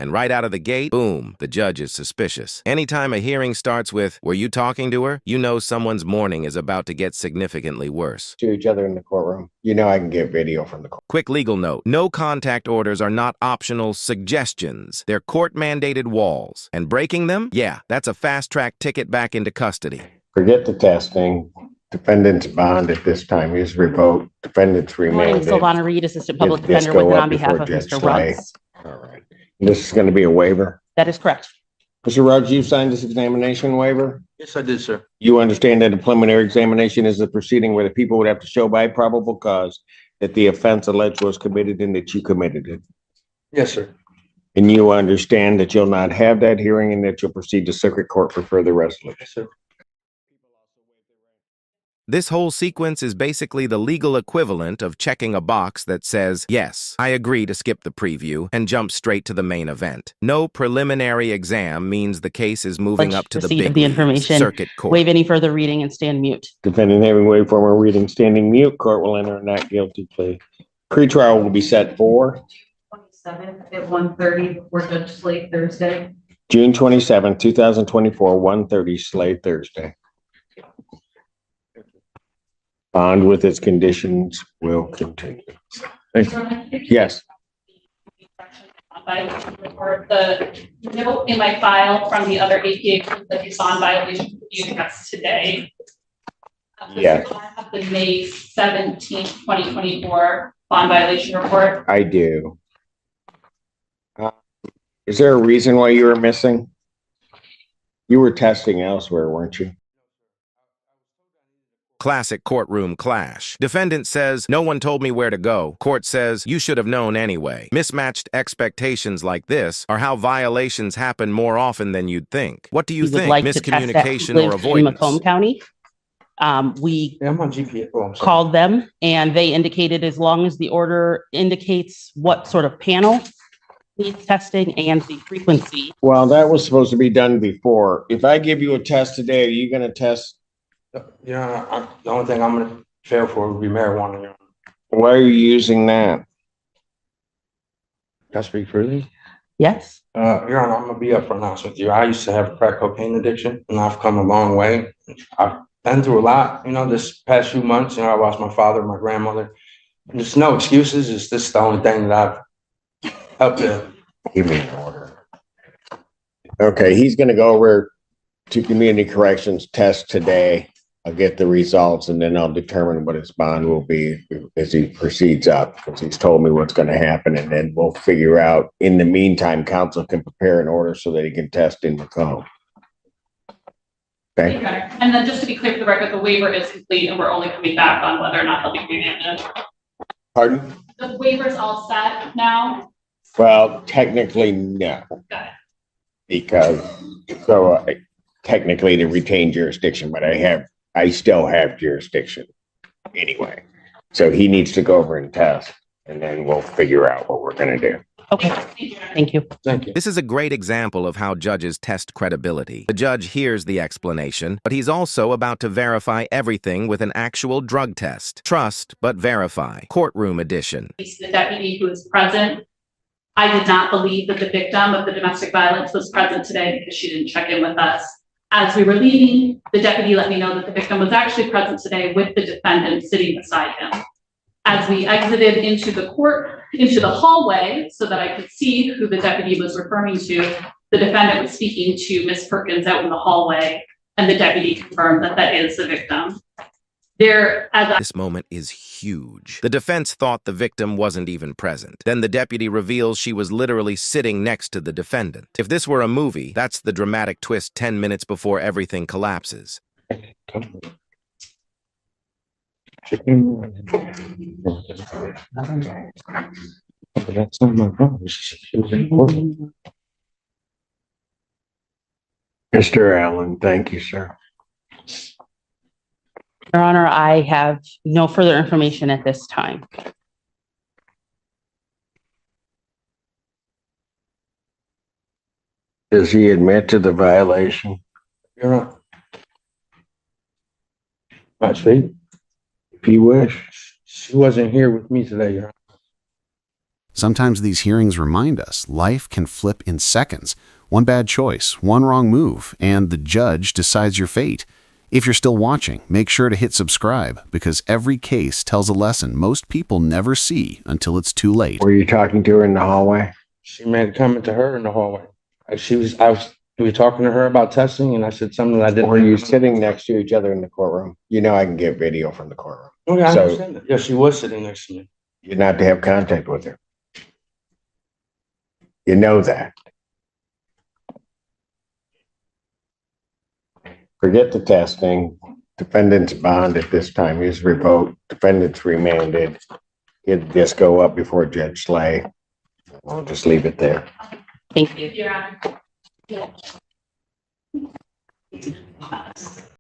And right out of the gate, boom, the judge is suspicious. Anytime a hearing starts with, "Were you talking to her?" you know someone's morning is about to get significantly worse. To each other in the courtroom. You know I can get video from the court. Quick legal note. No contact orders are not optional suggestions. They're court-mandated walls. And breaking them? Yeah, that's a fast-track ticket back into custody. Forget the testing. Defendant's bond at this time is revoked. Defendant's remanded. Silvana Reed, Assistant Public This Defender, go with and up on behalf before of Judge Mr. Slay. Ruggs. All right. This is going to be a waiver. That is correct. Mr. Ruggs, you signed this examination waiver? Yes, I did, sir. You understand that a preliminary examination is a proceeding where the people would have to show by probable cause that the offense alleged was committed and that you committed it. Yes, sir. And you understand that you'll not have that hearing and that you'll proceed to circuit court for further resolution. Yes, sir. This whole sequence is basically the legal equivalent of checking a box that says, "Yes, I agree to skip the preview and jump straight to the main event." No preliminary exam means the case is moving up to the Receipt big of the information. circuit court. Waive any further reading and stand mute. Defendant having waived former reading, standing mute, court will enter a not guilty plea. Pretrial will be set for 27th at 1:30 before Judge Slay Thursday. June 27, 2024, 1:30 Slay Thursday. Bond with its conditions will continue. Yes. The note in my file from the other APA that you saw in violation you passed today. Yes. The May 17th, 2024 bond violation report. I do. Is there a reason why you were missing? You were testing elsewhere, weren't you? Classic courtroom clash. Defendant says, "No one told me where to go." Court says, "You should have known anyway." Mismatched expectations like this are how violations happen more often than you'd think. What do you think? Miscommunication or avoidance? In Macomb County. We Yeah, I'm on GPS. Oh, I'm sorry. called them and they indicated as long as the order indicates what sort of panel needs testing and the frequency. Well, that was supposed to be done before. If I give you a test today, are you going to test? Yeah, the only thing I'm gonna fail for would be marijuana. Your Honor. Why are you using that? Can I speak freely? Yes. Your Honor, I'm gonna be upfront honest with you. I used to have a crack cocaine addiction, and I've come a long way. I've been through a lot, this past few months. I lost my father, my grandmother. And there's no excuses. It's just the only thing that I've helped to. Give me an order. Okay, he's going to go over to community corrections test today. I'll get the results and then I'll determine what his bond will be as he proceeds up, because he's told me what's going to happen, and then we'll figure out. In the meantime, counsel can prepare an order so that he can test in Macomb. Okay. And then just to be clear for the record, the waiver is complete and we're only coming back on whether or not they'll be remanded. Pardon? The waiver's all set now? Well, technically, no. Got it. Because technically to retain jurisdiction, but I still have jurisdiction anyway. So he needs to go over and test, and then we'll figure out what we're going to do. Okay. Thank you. Thank you. This is a great example of how judges test credibility. The judge hears the explanation, but he's also about to verify everything with an actual drug test. Trust, but verify. Courtroom edition. The deputy who is present, I did not believe that the victim of the domestic violence was present today because she didn't check in with us. As we were leaving, the deputy let me know that the victim was actually present today with the defendant sitting beside him. As we exited into the hallway so that I could see who the deputy was referring to, the defendant was speaking to Ms. Perkins out in the hallway, and the deputy confirmed that that is the victim. This moment is huge. The defense thought the victim wasn't even present. Then the deputy reveals she was literally sitting next to the defendant. If this were a movie, that's the dramatic twist 10 minutes before everything collapses. Mr. Allen, thank you, sir. Your Honor, I have no further information at this time. Does he admit to the violation? Your Honor. I speak. If you wish. She wasn't here with me today, Your Honor. Sometimes these hearings remind us life can flip in seconds. One bad choice, one wrong move, and the judge decides your fate. If you're still watching, make sure to hit subscribe because every case tells a lesson most people never see until it's too late. Were you talking to her in the hallway? She made a comment to her in the hallway. We were talking to her about testing and I said something that I didn't. Were you sitting next to each other in the courtroom? You know I can get video from the courtroom. Okay, I So- understand that. Yeah, she was sitting next to me. You're not to have contact with her. You know that. Forget the testing. Defendant's bond at this time is revoked. Defendant's remanded. It'd just go up before Judge Slay. I'll just leave it there. Thank you. Your Honor. Yeah.